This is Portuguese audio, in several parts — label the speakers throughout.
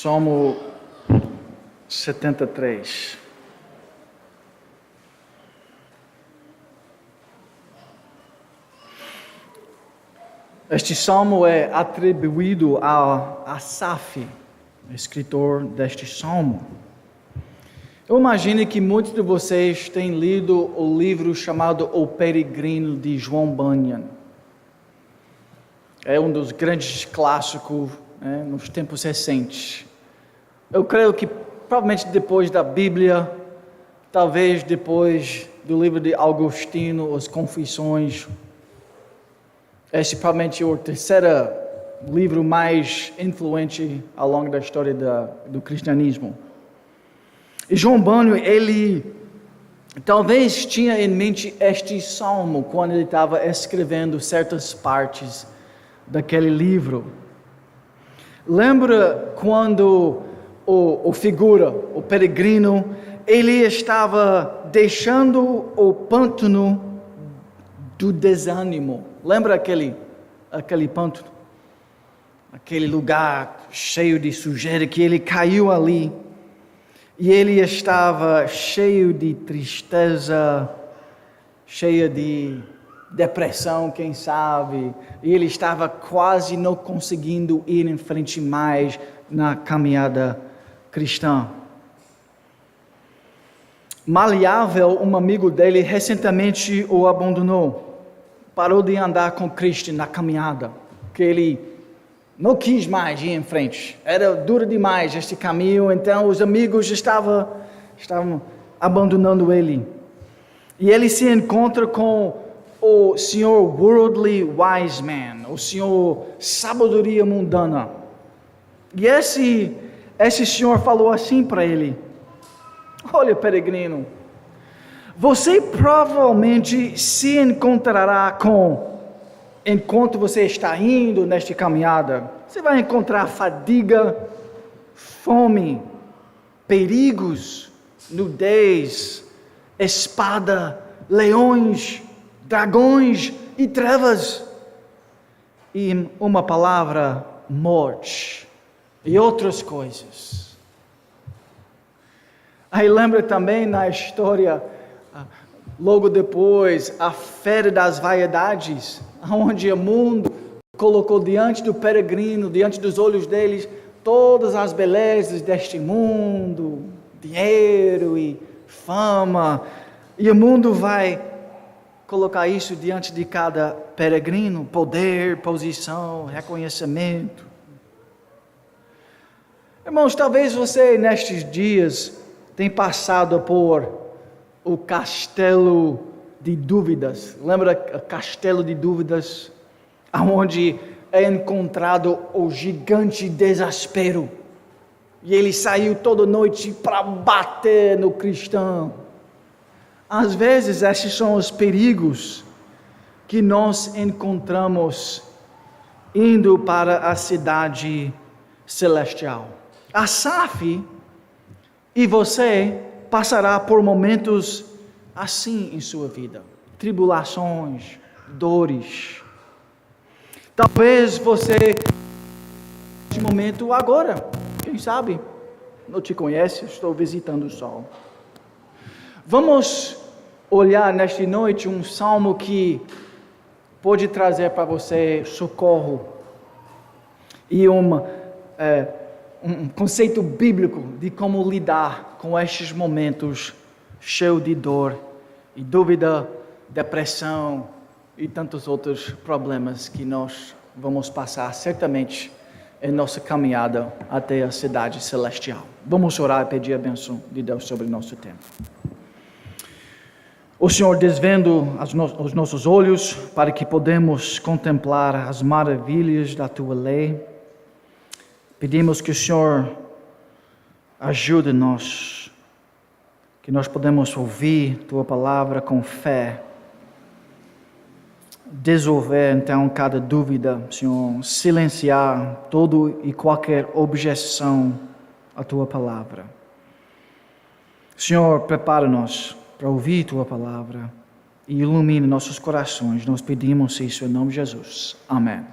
Speaker 1: Salmo 73. Este salmo é atribuído a Asaf, escritor deste salmo. Eu imagino que muitos de vocês têm lido o livro chamado O Peregrino, de João Bunyan. É um dos grandes clássicos nos tempos recentes. Eu creio que provavelmente depois da Bíblia, talvez depois do livro de Agostinho, As Confissões, este provavelmente é o terceiro livro mais influente ao longo da história do cristianismo. E João Bunyan, ele talvez tinha em mente este salmo quando ele estava escrevendo certas partes daquele livro. Lembra quando o figura, o peregrino, ele estava deixando o pântano do desânimo. Lembra aquele pântano? Aquele lugar cheio de sujeira que ele caiu ali. E ele estava cheio de tristeza, cheio de depressão, quem sabe. E ele estava quase não conseguindo ir em frente mais na caminhada cristã. Maleável, um amigo dele, recentemente o abandonou. Parou de andar com Cristo na caminhada, porque ele não quis mais ir em frente. Era duro demais este caminho, então os amigos estavam abandonando ele. E ele se encontra com o senhor Worldly Wise Man, o senhor Sabedoria Mundana. E esse senhor falou assim para ele: olha, peregrino, você provavelmente se encontrará enquanto você está indo nesta caminhada, você vai encontrar fadiga, fome, perigos, nudez, espada, leões, dragões e trevas, e uma palavra, morte, e outras coisas. Aí lembra também na história, logo depois, a Feira das Vaidades, onde o mundo colocou diante do peregrino, diante dos olhos deles, todas as belezas deste mundo, dinheiro e fama, e o mundo vai colocar isso diante de cada peregrino: poder, posição, reconhecimento. Irmãos, talvez você nestes dias tenha passado por o castelo de dúvidas. Lembra o castelo de dúvidas? Onde é encontrado o gigante desespero. E ele saiu toda noite para bater no cristão. Às vezes esses são os perigos que nós encontramos indo para a cidade celestial. Asaf e você passará por momentos assim em sua vida, tribulações, dores. Talvez você neste momento agora, quem sabe, não te conhece, estou visitando o sol. Vamos olhar nesta noite um salmo que pode trazer para você socorro e um conceito bíblico de como lidar com estes momentos cheios de dor e dúvida, depressão e tantos outros problemas que nós vamos passar certamente em nossa caminhada até a cidade celestial. Vamos orar e pedir a bênção de Deus sobre o nosso tempo. O Senhor, desvendo os nossos olhos para que podemos contemplar as maravilhas da Tua lei, pedimos que o Senhor ajude-nos, que nós podemos ouvir Tua palavra com fé, dissolver então cada dúvida, Senhor, silenciar todo e qualquer objeção à Tua palavra. Senhor, prepara-nos para ouvir Tua palavra e ilumine nossos corações. Nós pedimos isso em nome de Jesus. Amém.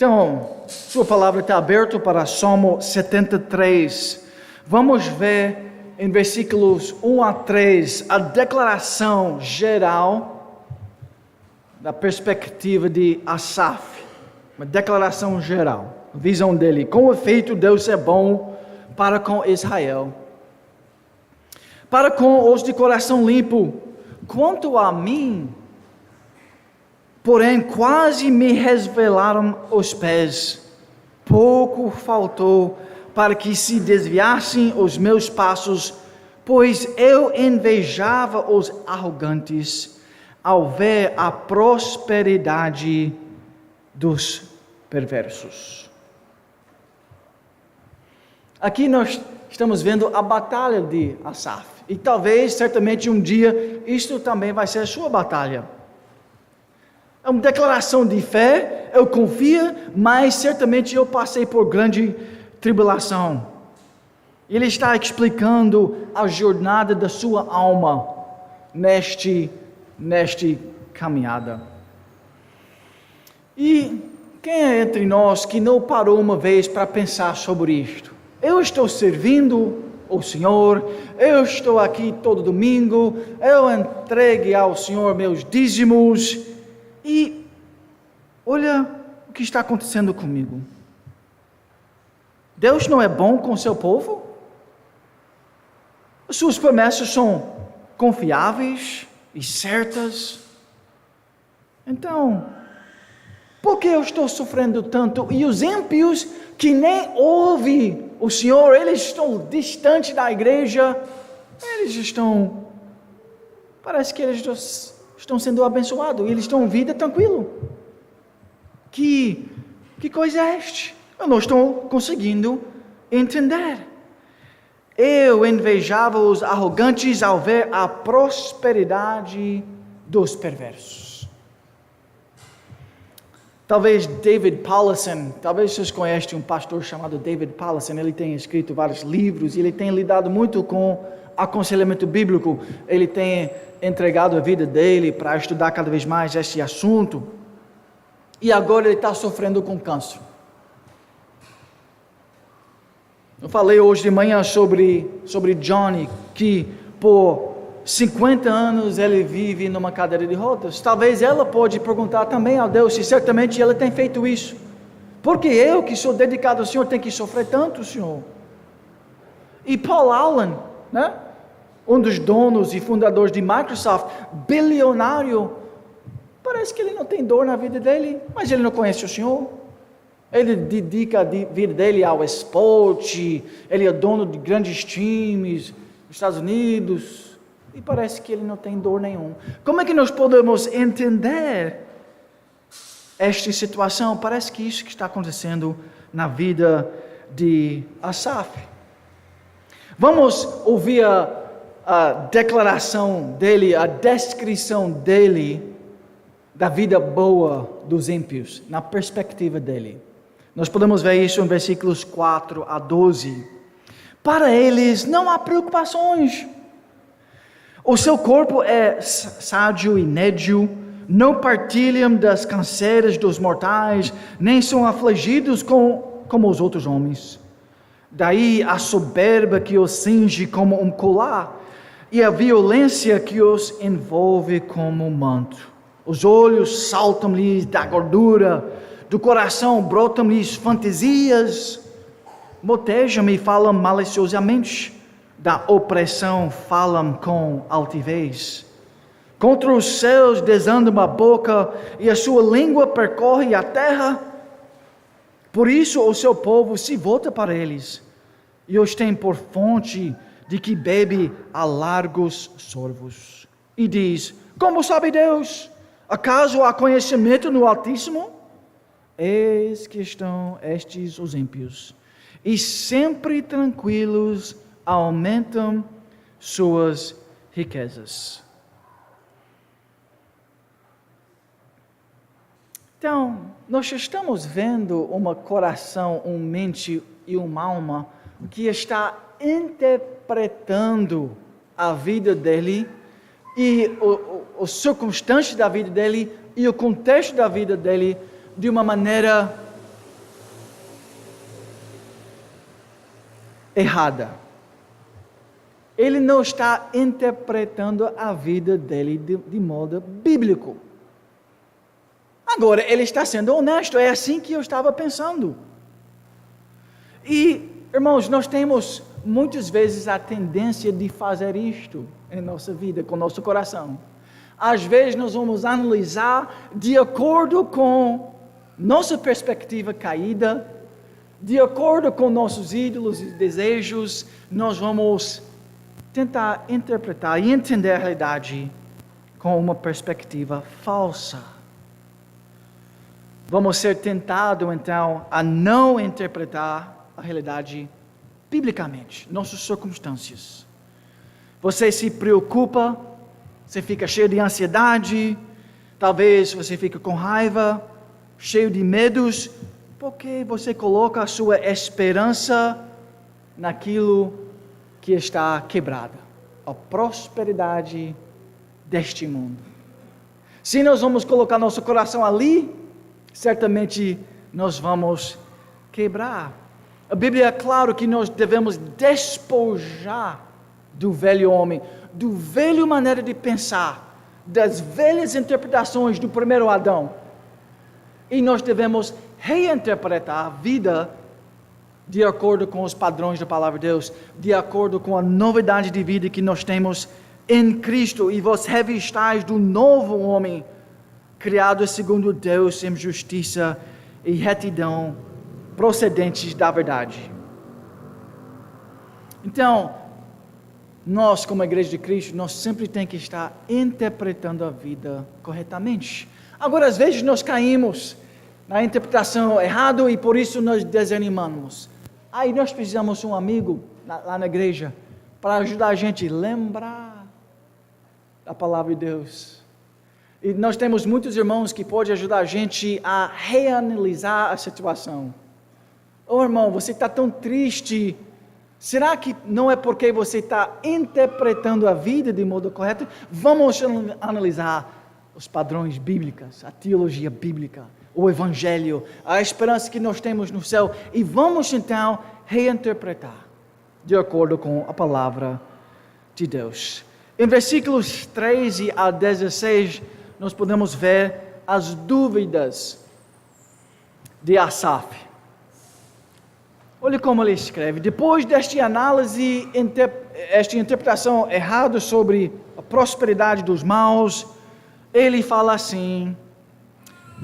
Speaker 1: Então, sua palavra está aberta para Salmo 73. Vamos ver em versículos 1 a 3 a declaração geral da perspectiva de Asaf. Uma declaração geral, a visão dele. Com efeito, Deus é bom para com Israel, para com os de coração limpo. Quanto a mim, porém, quase me resvalaram os pés. Pouco faltou para que se desviassem os meus passos, pois eu invejava os arrogantes ao ver a prosperidade dos perversos. Aqui nós estamos vendo a batalha de Asaf. E talvez, certamente um dia, isto também vai ser a sua batalha. É uma declaração de fé, eu confio, mas certamente eu passei por grande tribulação. Ele está explicando a jornada da sua alma neste caminhada. E quem é entre nós que não parou uma vez para pensar sobre isto? Eu estou servindo o Senhor, eu estou aqui todo domingo, eu entregue ao Senhor meus dízimos, e olha o que está acontecendo comigo. Deus não é bom com seu povo? As suas promessas são confiáveis e certas. Então, por que eu estou sofrendo tanto? E os ímpios que nem ouvem o Senhor, eles estão distantes da igreja, parece que eles estão sendo abençoados, eles estão em vida tranquilo. Que coisa é esta? Eu não estou conseguindo entender. Eu invejava os arrogantes ao ver a prosperidade dos perversos. Talvez David Powlison, talvez vocês conhecem um pastor chamado David Powlison, ele tem escrito vários livros, e ele tem lidado muito com aconselhamento bíblico, ele tem entregado a vida dele para estudar cada vez mais esse assunto, e agora ele está sofrendo com câncer. Eu falei hoje de manhã sobre Johnny, que por 50 anos ele vive numa cadeira de rodas. Talvez ela pode perguntar também a Deus se certamente ela tem feito isso. Porque eu que sou dedicado ao Senhor tenho que sofrer tanto, Senhor? E Paul Allen, né? Um dos donos e fundadores de Microsoft, bilionário, parece que ele não tem dor na vida dele, mas ele não conhece o Senhor. Ele dedica a vida dele ao esporte, ele é dono de grandes times nos Estados Unidos, e parece que ele não tem dor nenhuma. Como é que nós podemos entender esta situação? Parece que isso que está acontecendo na vida de Asaf. Vamos ouvir a declaração dele, a descrição dele da vida boa dos ímpios, na perspectiva dele. Nós podemos ver isso em versículos 4 a 12. Para eles não há preocupações. O seu corpo é sádio e nédio, não partilham das canseiras dos mortais, nem são afligidos como os outros homens. Daí a soberba que os cinge como um colar, e a violência que os envolve como um manto. Os olhos saltam-lhes da gordura, do coração brotam-lhes fantasias, motejam e falam maliciosamente, da opressão falam com altivez. Contra os céus desandam a boca, e a sua língua percorre a terra. Por isso o seu povo se volta para eles, e os tem por fonte de que bebe a largos sorvos. E diz: como sabe Deus? Acaso há conhecimento no Altíssimo? Eis que estão estes os ímpios, e sempre tranquilos aumentam suas riquezas. Então, nós estamos vendo um coração, uma mente e uma alma que está interpretando a vida dele e as circunstâncias da vida dele e o contexto da vida dele de uma maneira errada. Ele não está interpretando a vida dele de modo bíblico. Agora, ele está sendo honesto, é assim que eu estava pensando. E, irmãos, nós temos muitas vezes a tendência de fazer isto em nossa vida, com nosso coração. Às vezes nós vamos analisar de acordo com nossa perspectiva caída, de acordo com nossos ídolos e desejos, nós vamos tentar interpretar e entender a realidade com uma perspectiva falsa. Vamos ser tentados, então, a não interpretar a realidade biblicamente, nossas circunstâncias. Você se preocupa, você fica cheio de ansiedade, talvez você fique com raiva, cheio de medos, porque você coloca a sua esperança naquilo que está quebrado, a prosperidade deste mundo. Se nós vamos colocar nosso coração ali, certamente nós vamos quebrar. A Bíblia é claro que nós devemos despojar do velho homem, do velho maneira de pensar, das velhas interpretações do primeiro Adão. E nós devemos reinterpretar a vida de acordo com os padrões da palavra de Deus, de acordo com a novidade de vida que nós temos em Cristo, e vos revistais do novo homem, criado segundo Deus em justiça e retidão, procedentes da verdade. Então, nós como Igreja de Cristo, nós sempre temos que estar interpretando a vida corretamente. Agora, às vezes nós caímos na interpretação errada e por isso nós desanimamos. Aí nós precisamos de um amigo lá na igreja para ajudar a gente a lembrar da palavra de Deus. E nós temos muitos irmãos que podem ajudar a gente a reanalisar a situação. Irmão, você está tão triste. Será que não é porque você está interpretando a vida de modo correto? Vamos analisar os padrões bíblicos, a teologia bíblica, o Evangelho, a esperança que nós temos no céu, e vamos então reinterpretar de acordo com a palavra de Deus. Em versículos 13 a 16, nós podemos ver as dúvidas de Asaf. Olha como ele escreve: depois desta análise, esta interpretação errada sobre a prosperidade dos maus, ele fala assim: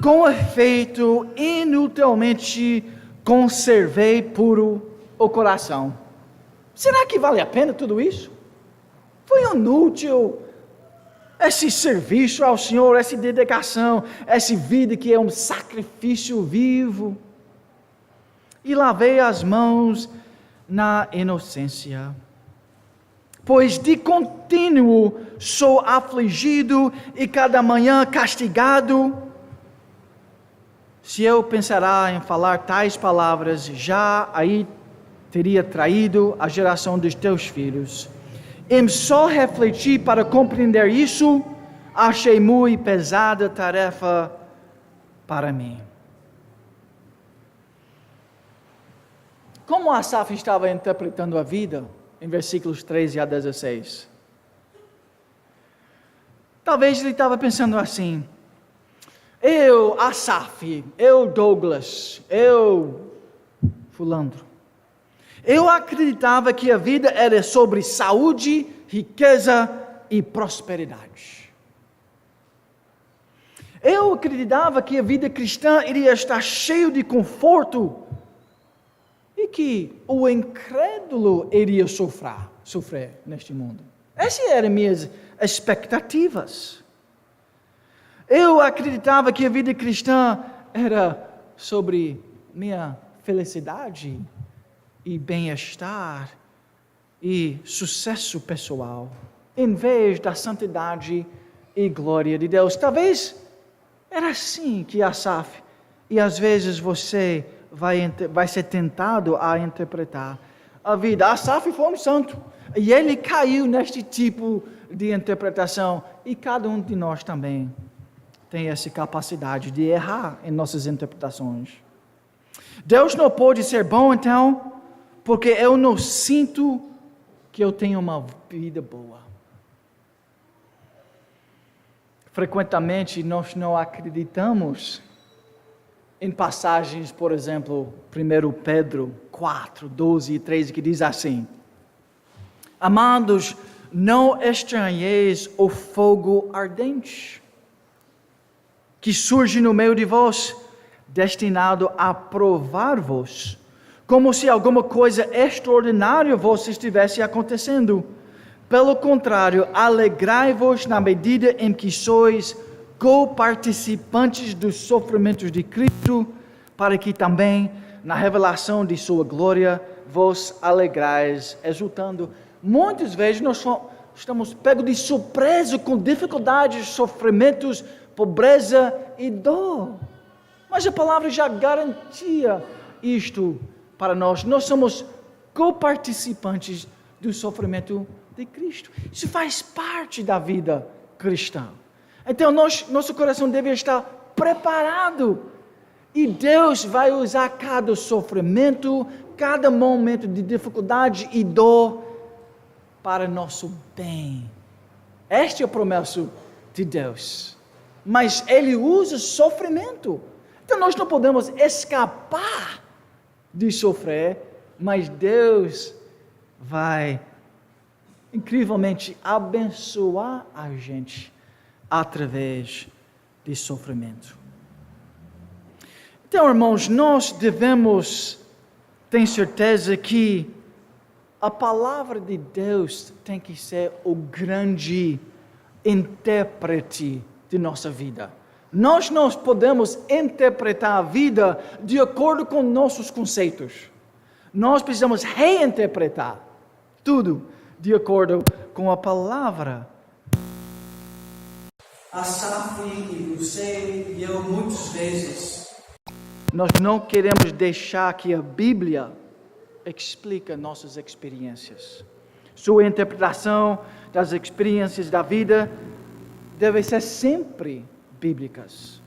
Speaker 1: com efeito, inutilmente conservei puro o coração. Será que vale a pena tudo isso? Foi inútil esse serviço ao Senhor, essa dedicação, essa vida que é um sacrifício vivo. E lavei as mãos na inocência. Pois de contínuo sou afligido e cada manhã castigado. Se eu pensará em falar tais palavras, já aí teria traído a geração dos teus filhos. Em só refletir para compreender isso, achei muito pesada tarefa para mim. Como Asaf estava interpretando a vida, em versículos 13 a 16? Talvez ele estava pensando assim: eu, Asaf, eu, Douglas, eu, fulano, eu acreditava que a vida era sobre saúde, riqueza e prosperidade. Eu acreditava que a vida cristã iria estar cheia de conforto e que o incrédulo iria sofrer neste mundo. Essas eram minhas expectativas. Eu acreditava que a vida cristã era sobre minha felicidade e bem-estar e sucesso pessoal, em vez da santidade e glória de Deus. Talvez era assim que Asaf, e às vezes você vai ser tentado a interpretar a vida. Asaf foi um santo, e ele caiu neste tipo de interpretação, e cada um de nós também tem essa capacidade de errar em nossas interpretações. Deus não pode ser bom, então, porque eu não sinto que eu tenho uma vida boa. Frequentemente nós não acreditamos em passagens, por exemplo, 1 Pedro 4, 12 e 13, que diz assim: Amados, não estranheis o fogo ardente, que surge no meio de vós, destinado a provar-vos, como se alguma coisa extraordinária vos estivesse acontecendo. Pelo contrário, alegrai-vos na medida em que sois co-participantes dos sofrimentos de Cristo, para que também, na revelação de sua glória, vos alegrais, exultando. Muitas vezes nós estamos pegos de surpresa com dificuldades, sofrimentos, pobreza e dor. Mas a palavra já garantia isto para nós. Nós somos co-participantes do sofrimento de Cristo. Isso faz parte da vida cristã. Então nosso coração deve estar preparado. E Deus vai usar cada sofrimento, cada momento de dificuldade e dor para nosso bem. Esta é a promessa de Deus. Mas Ele usa sofrimento. Então nós não podemos escapar de sofrer, mas Deus vai incrivelmente abençoar a gente através de sofrimento. Então, irmãos, nós devemos ter certeza que a palavra de Deus tem que ser o grande intérprete de nossa vida. Nós não podemos interpretar a vida de acordo com nossos conceitos. Nós precisamos reinterpretar tudo de acordo com a palavra. Asaf e você e eu, muitas vezes, nós não queremos deixar que a Bíblia explique nossas experiências. Sua interpretação das experiências da vida deve ser sempre bíblicas.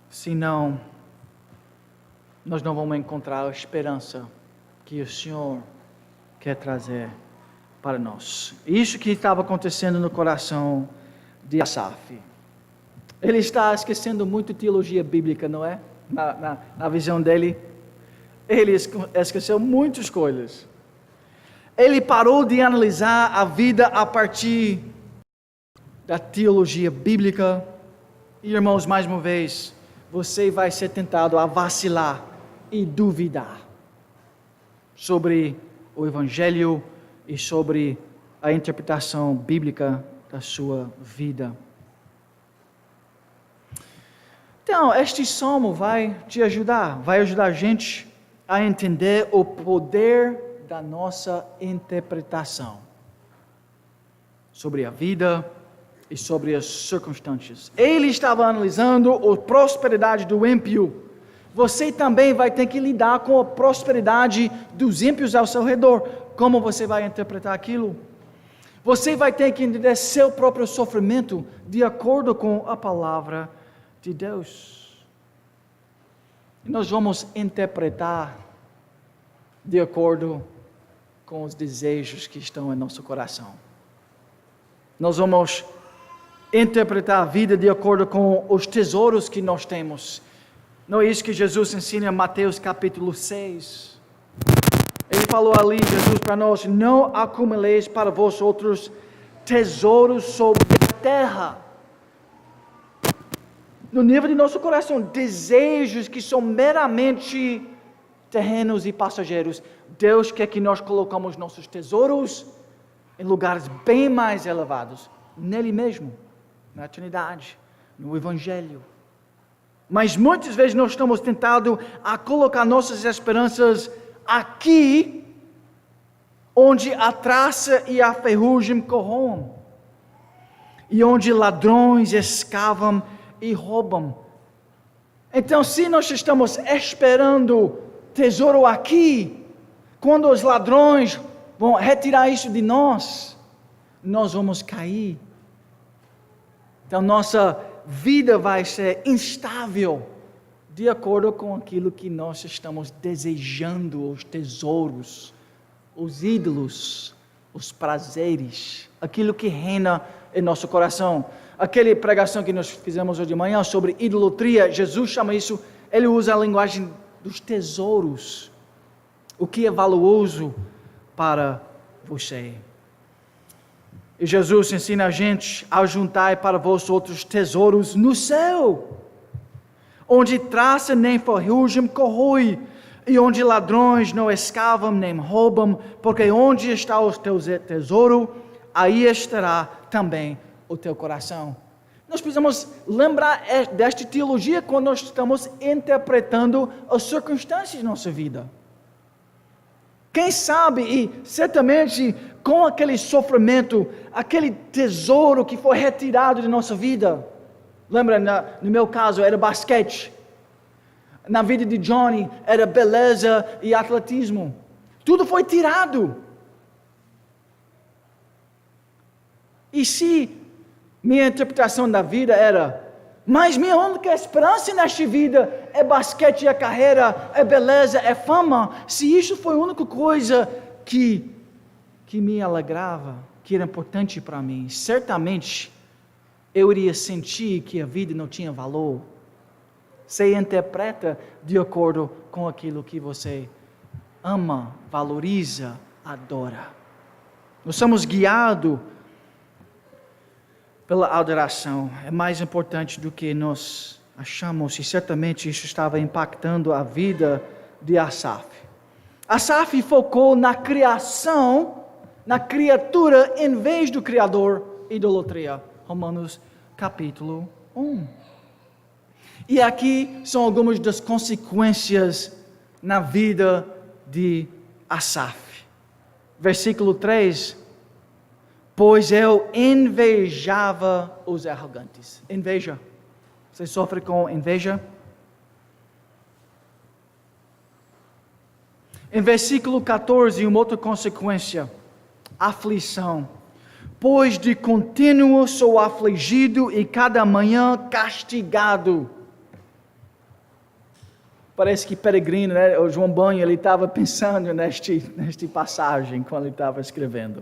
Speaker 1: Senão, nós não vamos encontrar a esperança que o Senhor quer trazer para nós. Isso que estava acontecendo no coração de Asaf. Ele está esquecendo muito teologia bíblica, não é? Na visão dele. Ele esqueceu muitas coisas. Ele parou de analisar a vida a partir da teologia bíblica. E, irmãos, mais uma vez, você vai ser tentado a vacilar e duvidar sobre o Evangelho e sobre a interpretação bíblica da sua vida. Então, este salmo vai te ajudar, vai ajudar a gente a entender o poder da nossa interpretação sobre a vida e sobre as circunstâncias. Ele estava analisando a prosperidade do ímpio. Você também vai ter que lidar com a prosperidade dos ímpios ao seu redor. Como você vai interpretar aquilo? Você vai ter que entender seu próprio sofrimento de acordo com a palavra de Deus. E nós vamos interpretar de acordo com os desejos que estão em nosso coração. Nós vamos interpretar a vida de acordo com os tesouros que nós temos. Não é isso que Jesus ensina em Mateus capítulo 6. Ele falou ali, Jesus, para nós: não acumuleis para vós outros tesouros sobre a terra. No nível de nosso coração, desejos que são meramente terrenos e passageiros. Deus quer que nós colocamos nossos tesouros em lugares bem mais elevados, nele mesmo, na eternidade, no Evangelho. Mas muitas vezes nós estamos tentados a colocar nossas esperanças aqui, onde a traça e a ferrugem corroem, e onde ladrões escavam e roubam. Então, se nós estamos esperando tesouro aqui, quando os ladrões vão retirar isso de nós, nós vamos cair. Então, nossa vida vai ser instável de acordo com aquilo que nós estamos desejando, os tesouros, os ídolos, os prazeres, aquilo que reina em nosso coração. Aquela pregação que nós fizemos hoje de manhã sobre idolatria, Jesus chama isso, ele usa a linguagem dos tesouros, o que é valioso para você. E Jesus ensina a gente a juntar para vós outros tesouros no céu, onde traça nem ferrugem corrói, e onde ladrões não escavam nem roubam, porque onde está o teu tesouro, aí estará também o teu coração. Nós precisamos lembrar desta teologia quando nós estamos interpretando as circunstâncias da nossa vida. Quem sabe, e certamente com aquele sofrimento, aquele tesouro que foi retirado de nossa vida. Lembra, no meu caso era basquete. Na vida de Johnny era beleza e atletismo. Tudo foi tirado. E se minha interpretação da vida era, mas minha única esperança nesta vida é basquete, é carreira, é beleza, é fama. Se isso foi a única coisa que me alegrava, que era importante para mim, certamente eu iria sentir que a vida não tinha valor. Você interpreta de acordo com aquilo que você ama, valoriza, adora. Nós somos guiados pela adoração. É mais importante do que nós achamos, e certamente isso estava impactando a vida de Asaf. Asaf focou na criação, na criatura, em vez do Criador, idolatria. Romanos capítulo 1. E aqui são algumas das consequências na vida de Asaf. Versículo 3. Pois eu invejava os arrogantes. Inveja. Você sofre com inveja? Em versículo 14, uma outra consequência. Aflição. Pois de contínuo sou afligido e cada manhã castigado. Parece que Peregrino, né? O João Banho, ele estava pensando nesta passagem quando ele estava escrevendo.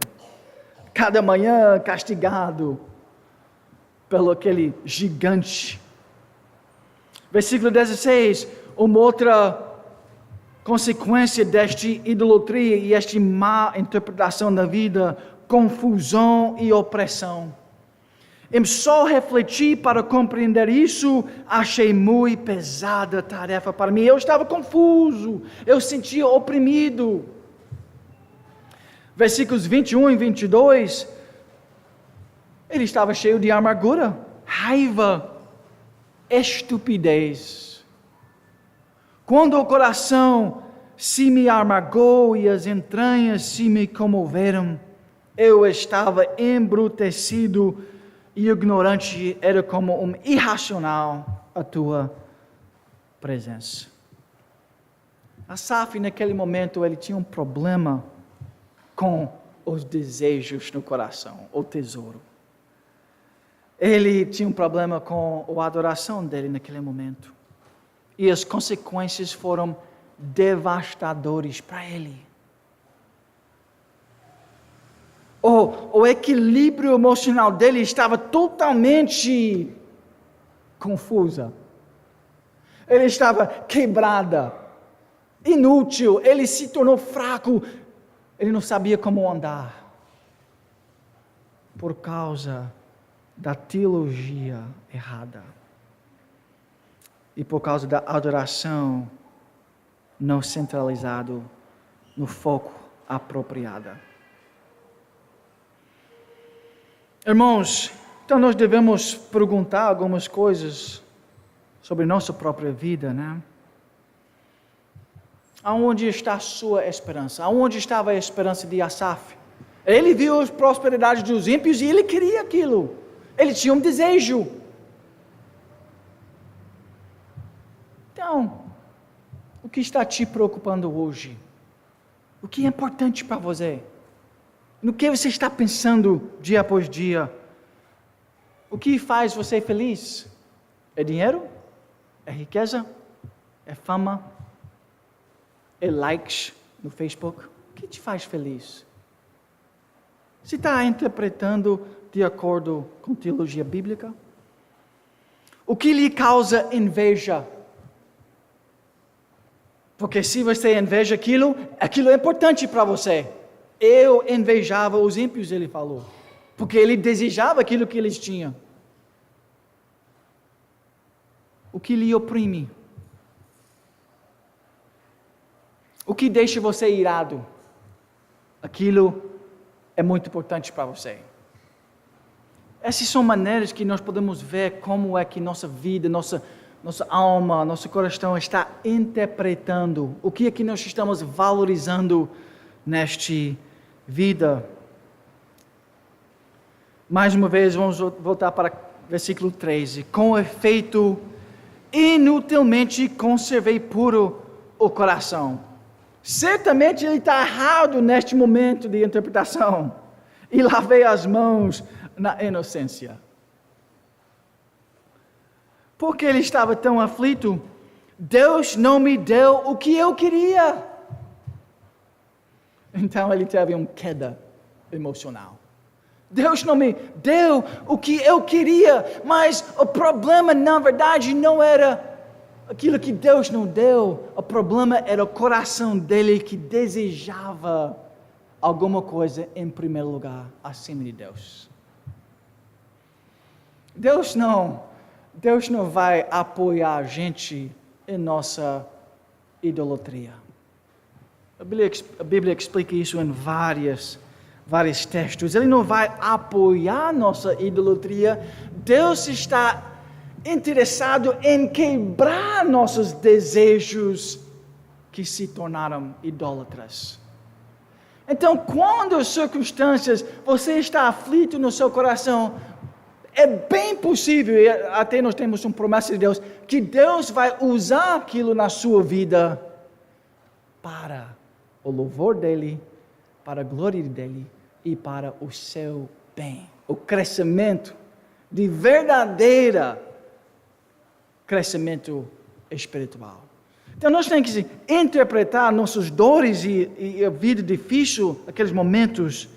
Speaker 1: Cada manhã castigado pelo aquele gigante. Versículo 16, uma outra consequência desta idolatria e esta má interpretação da vida, confusão e opressão. Em só refletir para compreender isso, achei muito pesada a tarefa para mim. Eu estava confuso, eu sentia oprimido. Versículos 21 e 22, ele estava cheio de amargura, raiva, estupidez. Quando o coração se me amargou e as entranhas se me comoveram, eu estava embrutecido e ignorante, era como um irracional a tua presença. Asaf, naquele momento, ele tinha um problema com os desejos no coração, o tesouro. Ele tinha um problema com a adoração dele naquele momento. E as consequências foram devastadoras para ele. O equilíbrio emocional dele estava totalmente confusa. Ele estava quebrada, inútil, ele se tornou fraco, ele não sabia como andar. Por causa da teologia errada. E por causa da adoração não centralizado no foco apropriado. Irmãos, então nós devemos perguntar algumas coisas sobre nossa própria vida, né? Aonde está a sua esperança? Aonde estava a esperança de Asaf? Ele viu as prosperidades dos ímpios e ele queria aquilo. Ele tinha um desejo. Então, o que está te preocupando hoje? O que é importante para você? No que você está pensando dia após dia? O que faz você feliz? É dinheiro? É riqueza? É fama? É likes no Facebook? O que te faz feliz? Você está interpretando de acordo com teologia bíblica? O que lhe causa inveja? Porque se você inveja aquilo é importante para você. Eu invejava os ímpios, ele falou. Porque ele desejava aquilo que eles tinham. O que lhe oprime? O que deixa você irado? Aquilo é muito importante para você. Essas são maneiras que nós podemos ver como é que nossa vida, nossa alma, nosso coração está interpretando. O que é que nós estamos valorizando nesta vida. Mais uma vez, vamos voltar para versículo 13. Com efeito, inutilmente conservei puro o coração. Certamente ele está errado neste momento de interpretação. E lavei as mãos na inocência. Porque ele estava tão aflito? Deus não me deu o que eu queria. Então ele teve uma queda emocional. Deus não me deu o que eu queria, mas o problema na verdade não era aquilo que Deus não deu. O problema era o coração dele que desejava alguma coisa em primeiro lugar, acima de Deus. Deus não vai apoiar a gente em nossa idolatria. A Bíblia explica isso em vários textos. Ele não vai apoiar nossa idolatria. Deus está interessado em quebrar nossos desejos que se tornaram idólatras. Então, quando as circunstâncias, você está aflito no seu coração, é bem possível, e até nós temos uma promessa de Deus, que Deus vai usar aquilo na sua vida para o louvor dEle, para a glória dEle e para o seu bem. O crescimento de verdadeiro crescimento espiritual. Então nós temos que interpretar nossas dores e a vida difícil, aqueles momentos,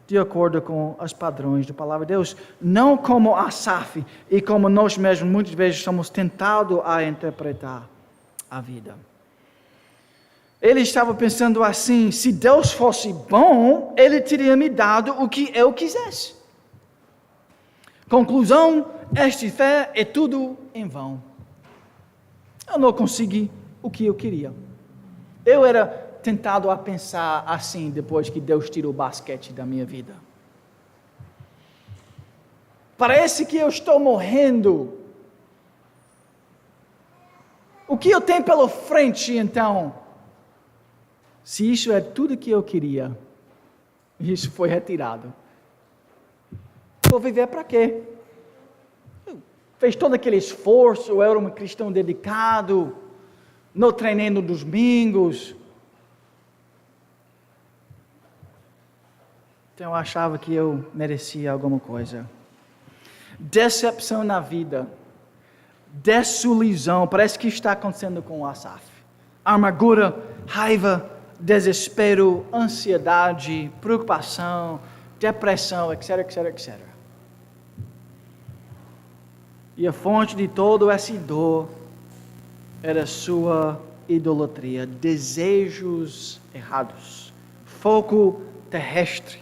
Speaker 1: de acordo com os padrões da palavra de Deus, não como Asaf e como nós mesmos muitas vezes somos tentados a interpretar a vida. Ele estava pensando assim: se Deus fosse bom, Ele teria me dado o que eu quisesse. Conclusão: esta fé é tudo em vão. Eu não consegui o que eu queria. Eu era tentado a pensar assim depois que Deus tirou o basquete da minha vida. Parece que eu estou morrendo. O que eu tenho pela frente então? Se isso é tudo que eu queria, isso foi retirado. Vou viver para quê? Fez todo aquele esforço, eu era um cristão dedicado, não treinei nos domingos. Então eu achava que eu merecia alguma coisa. Decepção na vida, desilusão, parece que está acontecendo com o Asaf. Amargura, raiva, desespero, ansiedade, preocupação, depressão, etc, etc, etc. E a fonte de todo essa dor era sua idolatria, desejos errados, foco terrestre.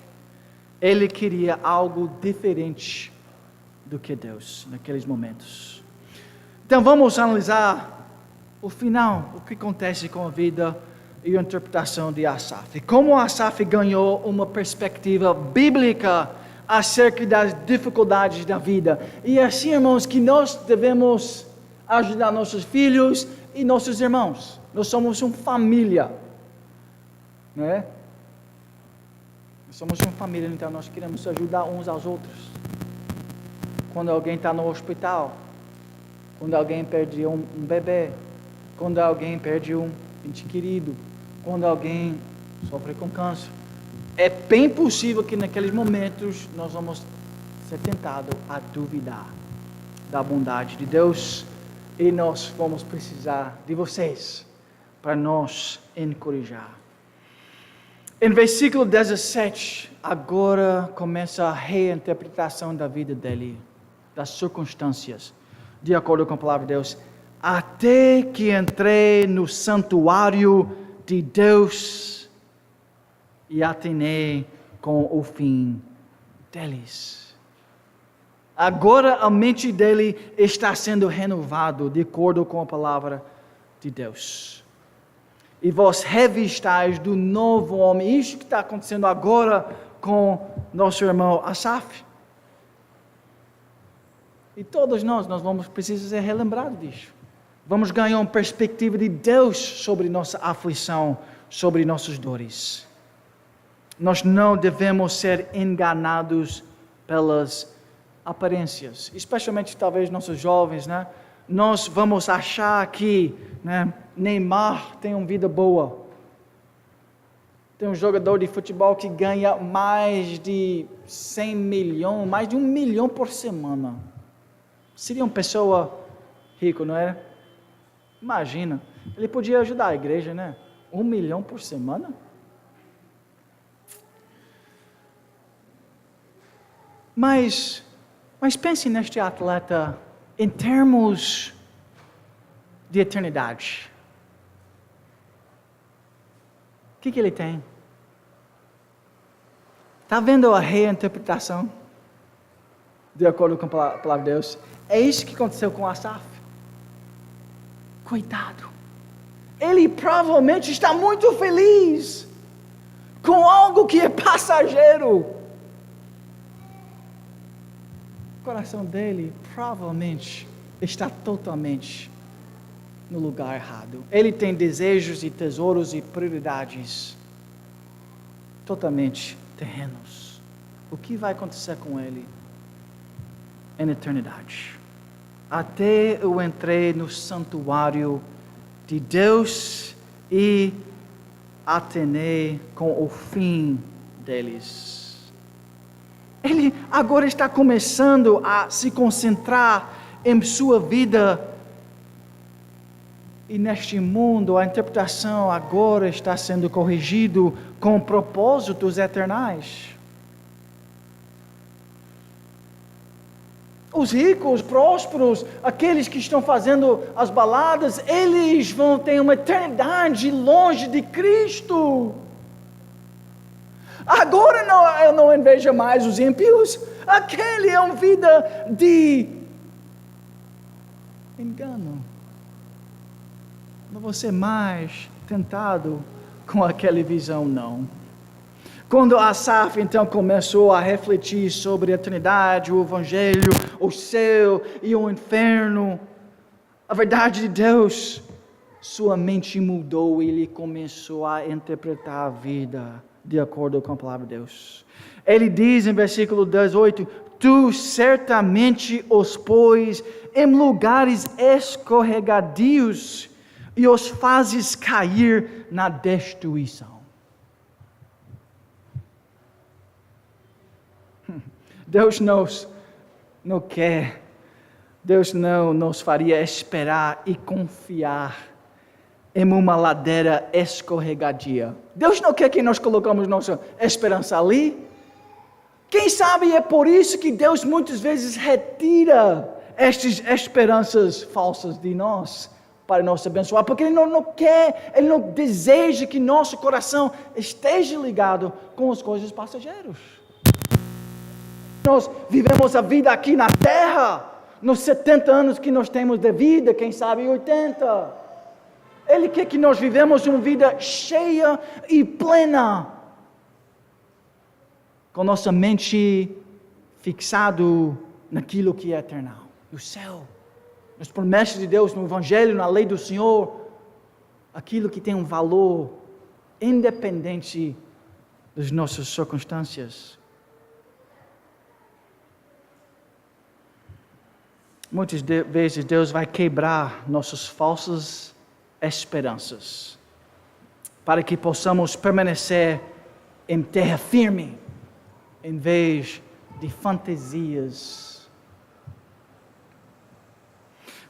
Speaker 1: Ele queria algo diferente do que Deus naqueles momentos. Então vamos analisar o final, o que acontece com a vida e a interpretação de Asaf. E como Asaf ganhou uma perspectiva bíblica acerca das dificuldades da vida. E assim, irmãos, que nós devemos ajudar nossos filhos e nossos irmãos. Nós somos uma família, não é? Nós somos uma família, então nós queremos ajudar uns aos outros. Quando alguém está no hospital, quando alguém perde um bebê, quando alguém perde um ente querido, quando alguém sofre com câncer, é bem possível que naqueles momentos nós vamos ser tentados a duvidar da bondade de Deus E nós vamos precisar de vocês para nos encorajar. Em versículo 17, agora começa a reinterpretação da vida dele, das circunstâncias, de acordo com a palavra de Deus. Até que entrei no santuário de Deus e atinei com o fim deles. Agora a mente dele está sendo renovada de acordo com a palavra de Deus. E vós revistais do novo homem. Isso que está acontecendo agora com nosso irmão Asaf. E todos nós vamos precisar ser relembrados disso. Vamos ganhar uma perspectiva de Deus sobre nossa aflição, sobre nossas dores. Nós não devemos ser enganados pelas aparências, especialmente talvez nossos jovens, né? Nós vamos achar que, né, Neymar tem uma vida boa. Tem um jogador de futebol que ganha mais de 100 milhões, mais de 1 milhão por semana. Seria uma pessoa rica, não é? Imagina, ele podia ajudar a igreja, né? 1 milhão por semana? Mas pense neste atleta em termos de eternidade. O que ele tem? Está vendo a reinterpretação? De acordo com a palavra de Deus. É isso que aconteceu com Asaf. Coitado. Ele provavelmente está muito feliz com algo que é passageiro. O coração dele provavelmente está totalmente no lugar errado. Ele tem desejos e tesouros e prioridades totalmente terrenos. O que vai acontecer com ele em eternidade? Até eu entrei no santuário de Deus e atinei com o fim deles. Ele agora está começando a se concentrar em sua vida. E neste mundo, a interpretação agora está sendo corrigido com propósitos eternais. Os ricos, prósperos, aqueles que estão fazendo as baladas, eles vão ter uma eternidade longe de Cristo. Agora eu não invejo mais os ímpios. Aquele é uma vida de engano. Não vou ser mais tentado com aquela visão, não. Quando Asaf então começou a refletir sobre a eternidade, o evangelho, o céu e o inferno, a verdade de Deus, sua mente mudou e ele começou a interpretar a vida de acordo com a palavra de Deus. Ele diz em versículo 18: Tu certamente os pôs em lugares escorregadios e os fazes cair na destruição. Deus não quer, Deus não nos faria esperar e confiar em uma ladeira escorregadia. Deus não quer que nós colocamos nossa esperança ali. Quem sabe é por isso que Deus muitas vezes retira estas esperanças falsas de nós, para nos abençoar, porque Ele não quer, Ele não deseja que nosso coração esteja ligado com as coisas passageiras. Nós vivemos a vida aqui na terra, nos 70 anos que nós temos de vida, quem sabe 80. Ele quer que nós vivemos uma vida cheia e plena, com nossa mente fixado naquilo que é eterno, no céu, nas promessas de Deus, no Evangelho, na lei do Senhor, aquilo que tem um valor independente das nossas circunstâncias. Muitas vezes Deus vai quebrar nossas falsas esperanças, para que possamos permanecer em terra firme, em vez de fantasias.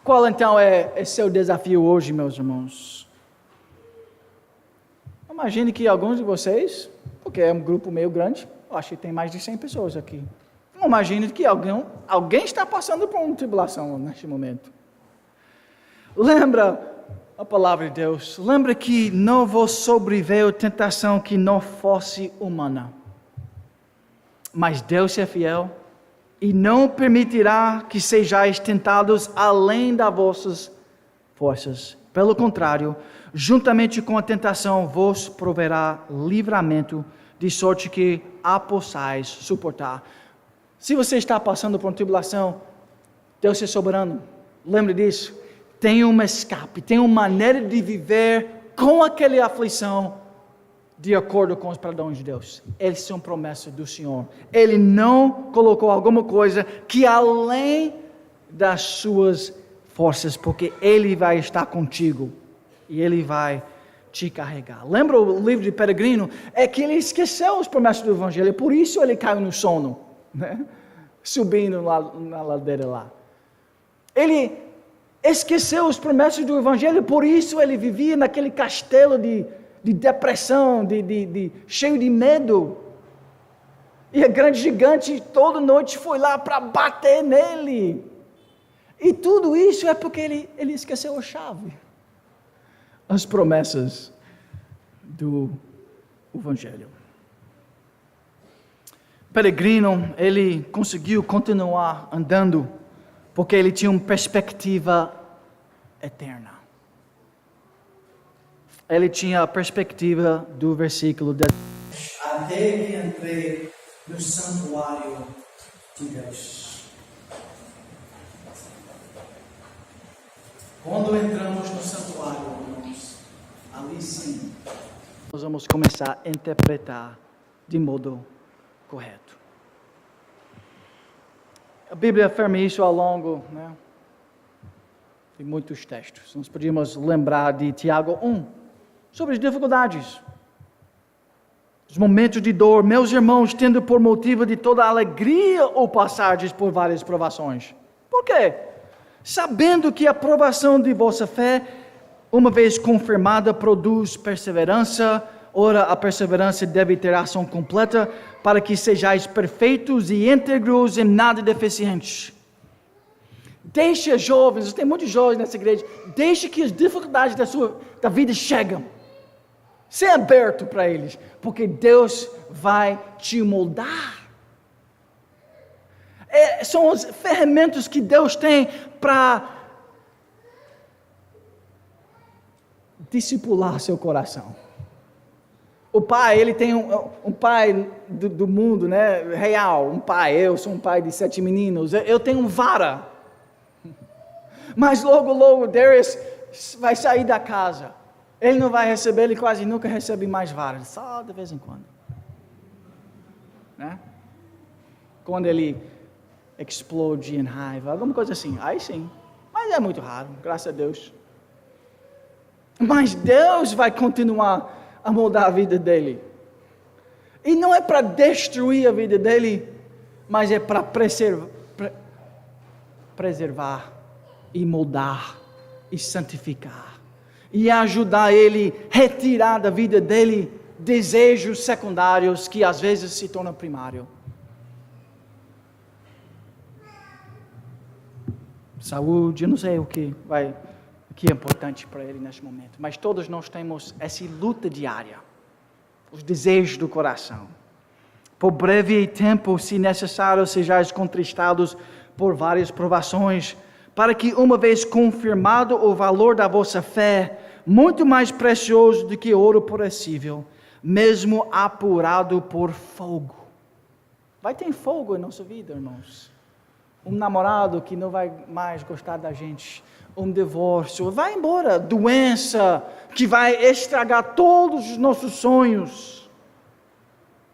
Speaker 1: Qual então é seu desafio hoje, meus irmãos? Imagine que alguns de vocês, porque é um grupo meio grande, eu acho que tem mais de 100 pessoas aqui. Imagine que alguém está passando por uma tribulação neste momento. Lembra a palavra de Deus, lembra que não vos sobreveio tentação que não fosse humana. Mas Deus é fiel e não permitirá que sejais tentados além das vossas forças. Pelo contrário, juntamente com a tentação vos proverá livramento, de sorte que a possais suportar. Se você está passando por uma tribulação, Deus é soberano. Lembre disso. Tem um escape, tem uma maneira de viver com aquela aflição de acordo com os padrões de Deus. Eles são promessas do Senhor. Ele não colocou alguma coisa que além das suas forças, porque Ele vai estar contigo e Ele vai te carregar. Lembra o livro de Peregrino? É que ele esqueceu as promessas do Evangelho, por isso ele caiu no sono, né? Subindo lá, na ladeira lá. Ele esqueceu as promessas do Evangelho, por isso ele vivia naquele castelo de depressão, cheio de medo. E a grande gigante toda noite foi lá para bater nele. E tudo isso é porque ele esqueceu a chave. As promessas do Evangelho. Peregrino, ele conseguiu continuar andando porque ele tinha uma perspectiva eterna. Ele tinha a perspectiva do versículo 10. Até que entrei no santuário de Deus. Quando entramos no santuário, irmãos, ali sim, nós vamos começar a interpretar de modo correto. A Bíblia afirma isso ao longo, de muitos textos. Nós podíamos lembrar de Tiago 1, sobre as dificuldades, os momentos de dor. Meus irmãos, tendo por motivo de toda alegria ou passardes por várias provações. Por quê? Sabendo que a provação de vossa fé, uma vez confirmada, produz perseverança. Ora, a perseverança deve ter ação completa, para que sejais perfeitos e íntegros em nada deficientes. Deixe jovens, tem muitos jovens nessa igreja, deixe que as dificuldades da vida cheguem. Seja aberto para eles, porque Deus vai te moldar. São as ferramentas que Deus tem para discipular seu coração. O pai, ele tem um pai do mundo, real, um pai. Eu sou um pai de 7 meninos, eu tenho um vara. Mas logo, Darius vai sair da casa. Ele não vai receber, ele quase nunca recebe mais vara, só de vez em quando. Quando ele explode em raiva, alguma coisa assim, aí sim. Mas é muito raro, graças a Deus. Mas Deus vai continuar a moldar a vida dele. E não é para destruir a vida dele, mas é para preservar e moldar e santificar. E ajudar ele a retirar da vida dele desejos secundários que às vezes se tornam primários. Saúde, eu não sei o que é importante para ele neste momento. Mas todos nós temos essa luta diária. Os desejos do coração. Por breve tempo, se necessário, sejais contristados por várias provações, para que, uma vez confirmado o valor da vossa fé, muito mais precioso do que ouro perecível, mesmo apurado por fogo. Vai ter fogo em nossa vida, irmãos. Um namorado que não vai mais gostar da gente, um divórcio, vai embora, doença que vai estragar todos os nossos sonhos.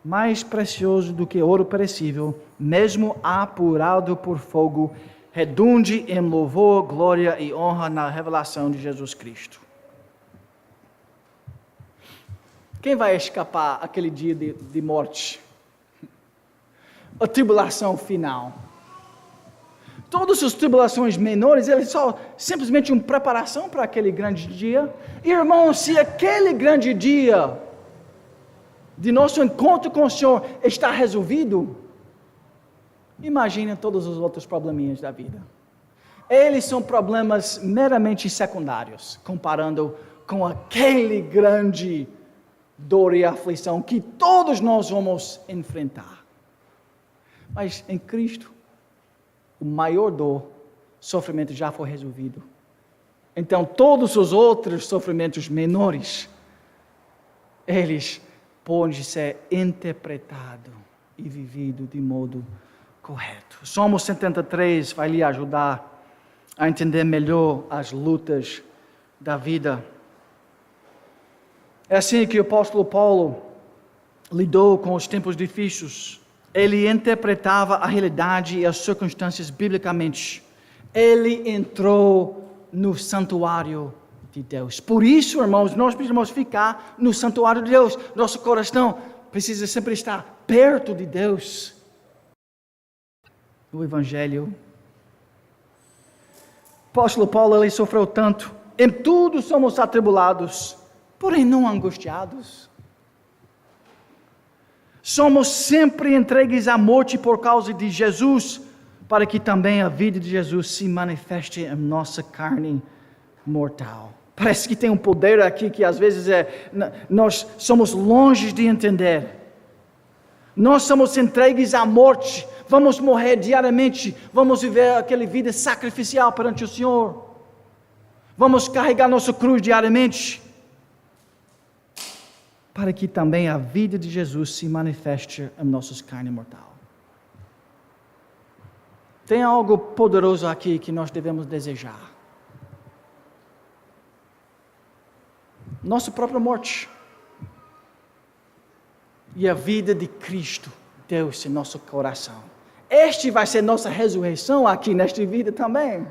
Speaker 1: Mais precioso do que ouro perecível, mesmo apurado por fogo, redunde em louvor, glória e honra na revelação de Jesus Cristo. Quem vai escapar aquele dia de morte? A tribulação final. Todas as tribulações menores, eles são simplesmente uma preparação para aquele grande dia. Irmãos, se aquele grande dia de nosso encontro com o Senhor está resolvido, imagine todos os outros probleminhas da vida. Eles são problemas meramente secundários, comparando com aquele grande dor e aflição que todos nós vamos enfrentar. Mas em Cristo, o maior dor, sofrimento já foi resolvido. Então todos os outros sofrimentos menores, eles podem ser interpretados e vividos de modo correto. Salmo 73 vai lhe ajudar a entender melhor as lutas da vida. É assim que o apóstolo Paulo lidou com os tempos difíceis. Ele interpretava a realidade e as circunstâncias biblicamente. Ele entrou no santuário de Deus. Por isso, irmãos, nós precisamos ficar no santuário de Deus. Nosso coração precisa sempre estar perto de Deus. O Evangelho. O apóstolo Paulo, ele sofreu tanto. Em tudo somos atribulados, porém não angustiados. Somos sempre entregues à morte por causa de Jesus, para que também a vida de Jesus se manifeste em nossa carne mortal. Parece que tem um poder aqui que às vezes nós somos longe de entender. Nós somos entregues à morte, vamos morrer diariamente, vamos viver aquela vida sacrificial perante o Senhor. Vamos carregar nossa cruz diariamente, para que também a vida de Jesus se manifeste em nossa carne mortal. Tem algo poderoso aqui que nós devemos desejar. Nossa própria morte. E a vida de Cristo, Deus em nosso coração. Este vai ser nossa ressurreição aqui nesta vida também.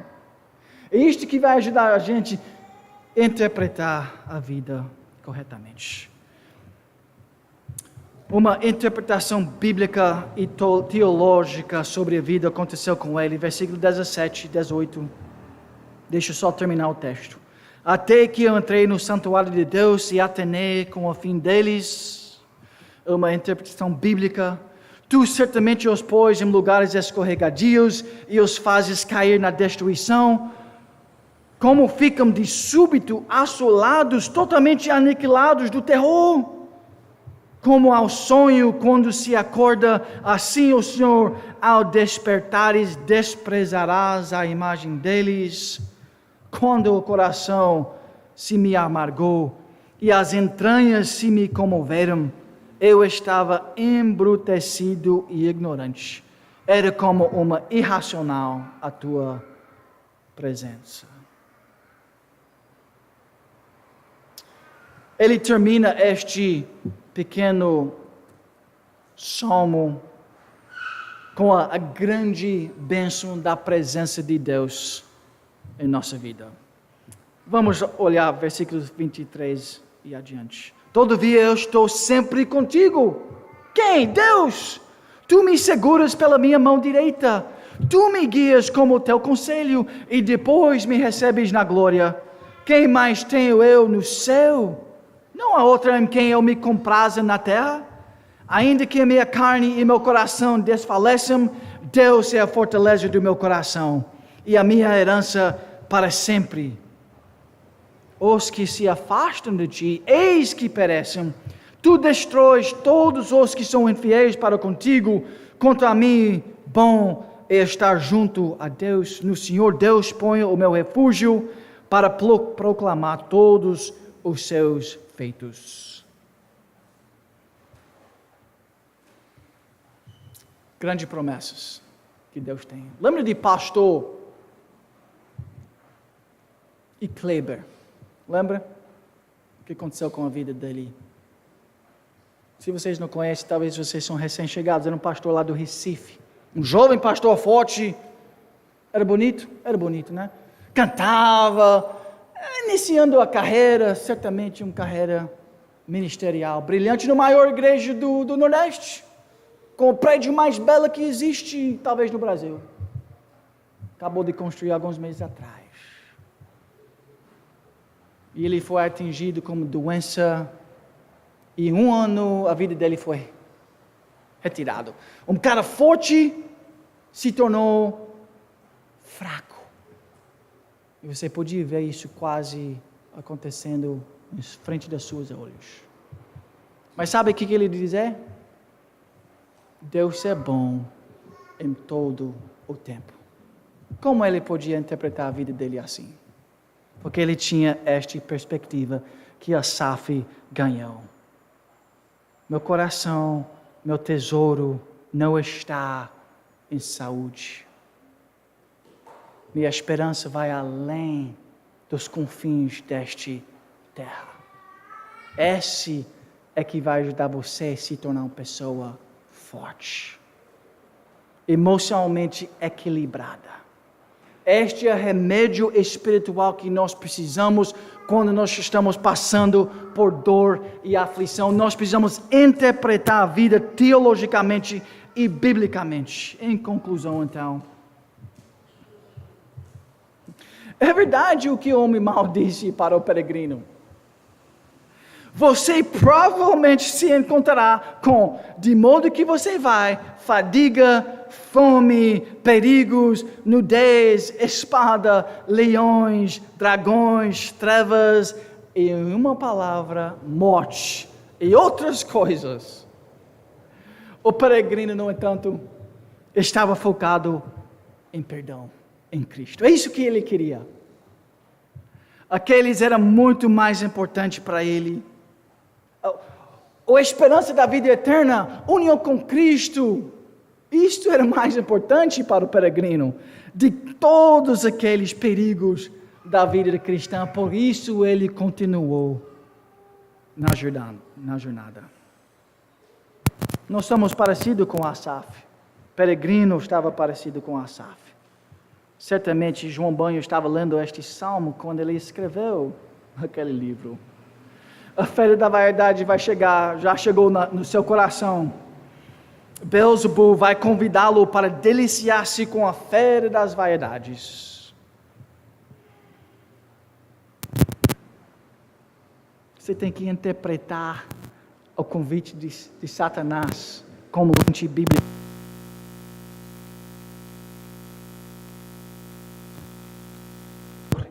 Speaker 1: É isto que vai ajudar a gente a interpretar a vida corretamente. Uma interpretação bíblica e teológica sobre a vida aconteceu com ele, versículo 17 e 18. Deixa eu só terminar o texto. Até que eu entrei no santuário de Deus e atenei com o fim deles. Uma interpretação bíblica. Tu certamente os pões em lugares escorregadios e os fazes cair na destruição. Como ficam de súbito assolados, totalmente aniquilados do terror. Como ao sonho quando se acorda, assim o Senhor, ao despertares, desprezarás a imagem deles. Quando o coração se me amargou e as entranhas se me comoveram, eu estava embrutecido e ignorante. Era como uma irracional a tua presença. Ele termina este pequeno salmo com a grande bênção da presença de Deus em nossa vida. Vamos olhar versículos 23 e adiante. Todavia eu estou sempre contigo. Quem? Deus! Tu me seguras pela minha mão direita. Tu me guias como teu conselho e depois me recebes na glória. Quem mais tenho eu no céu? Não há outra em quem eu me compraza na terra. Ainda que a minha carne e meu coração desfaleçam, Deus é a fortaleza do meu coração e a minha herança para sempre. Os que se afastam de ti, eis que perecem. Tu destróis todos os que são infiéis para contigo. Contra mim, bom é estar junto a Deus. No Senhor Deus ponho o meu refúgio para proclamar todos os seus feitos. Grandes promessas que Deus tem. Lembra de pastor e Kleber? Lembra o que aconteceu com a vida dele? Se vocês não conhecem, talvez vocês são recém-chegados. Era um pastor lá do Recife. Um jovem pastor forte. Era bonito? Era bonito, né? Cantava, iniciando a carreira, certamente uma carreira ministerial brilhante, na maior igreja do Nordeste, com o prédio mais belo que existe, talvez no Brasil. acabou de construir alguns meses atrás. E ele foi atingido com doença, e em 1 ano a vida dele foi retirada. Um cara forte se tornou fraco. E você podia ver isso quase acontecendo em frente dos seus olhos. Mas sabe o que ele dizia? Deus é bom em todo o tempo. Como ele podia interpretar a vida dele assim? Porque ele tinha esta perspectiva que Asaf ganhou. Meu coração, meu tesouro não está em saúde. Minha esperança vai além dos confins desta terra. Esse é que vai ajudar você a se tornar uma pessoa forte, emocionalmente equilibrada. Este é o remédio espiritual que nós precisamos quando nós estamos passando por dor e aflição. Nós precisamos interpretar a vida teologicamente e biblicamente. Em conclusão, então, é verdade o que o homem mau disse para o peregrino. Você provavelmente se encontrará com, de modo que você vai, fadiga, fome, perigos, nudez, espada, leões, dragões, trevas, e em uma palavra, morte, e outras coisas. O peregrino, no entanto, estava focado em perdão, em Cristo. É isso que ele queria. Aqueles era muito mais importante para ele. A esperança da vida eterna, união com Cristo, isto era mais importante para o peregrino de todos aqueles perigos da vida cristã. Por isso ele continuou na jornada. Nós somos parecidos com Asaf. O peregrino estava parecido com Asaf. Certamente João Banho estava lendo este salmo quando ele escreveu aquele livro. A fera da vaidade vai chegar, já chegou no seu coração. Beelzebul vai convidá-lo para deliciar-se com a fera das vaidades. Você tem que interpretar o convite de Satanás como lente bíblica.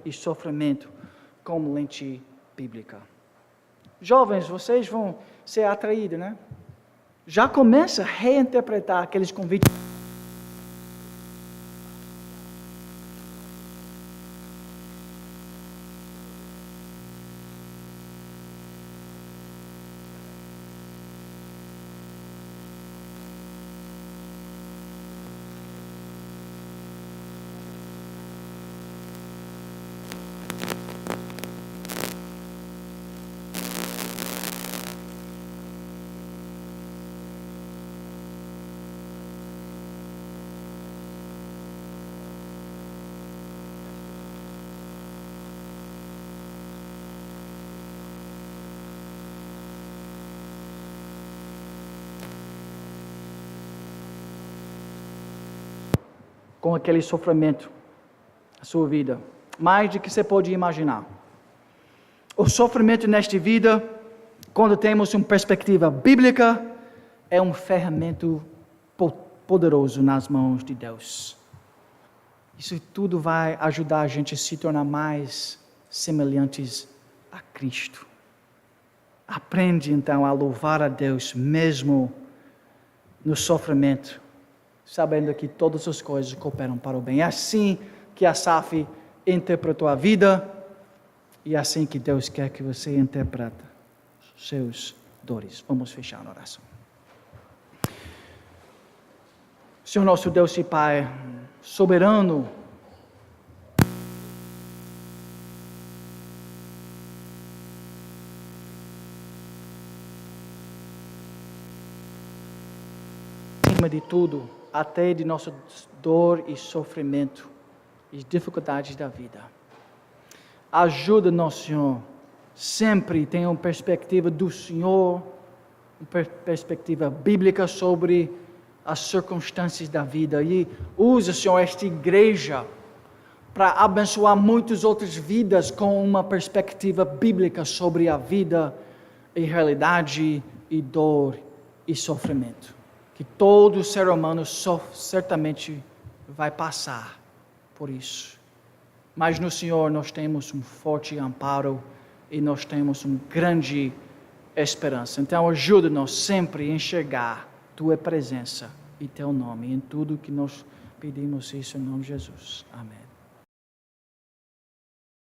Speaker 1: E sofrimento como lente bíblica. Jovens, vocês vão ser atraídos, né? Já começa a reinterpretar aqueles convites. Com aquele sofrimento, a sua vida, mais do que você pode imaginar. O sofrimento nesta vida, quando temos uma perspectiva bíblica, é um ferramenta poderoso nas mãos de Deus. Isso tudo vai ajudar a gente a se tornar mais semelhantes a Cristo. Aprende então a louvar a Deus mesmo no sofrimento, sabendo que todas as coisas cooperam para o bem. É assim que Asaf interpretou a vida e é assim que Deus quer que você interprete seus dores. Vamos fechar a oração. Senhor nosso Deus e Pai, soberano, acima de tudo, até de nossa dor e sofrimento e dificuldades da vida. Ajuda-nos, Senhor, sempre tenha uma perspectiva do Senhor, uma perspectiva bíblica sobre as circunstâncias da vida e usa, Senhor, esta igreja para abençoar muitas outras vidas com uma perspectiva bíblica sobre a vida e realidade e dor e sofrimento. Que todo ser humano certamente vai passar por isso. Mas no Senhor nós temos um forte amparo e nós temos uma grande esperança. Então ajuda-nos sempre a enxergar Tua presença e Teu nome em tudo que nós pedimos isso em nome de Jesus. Amém.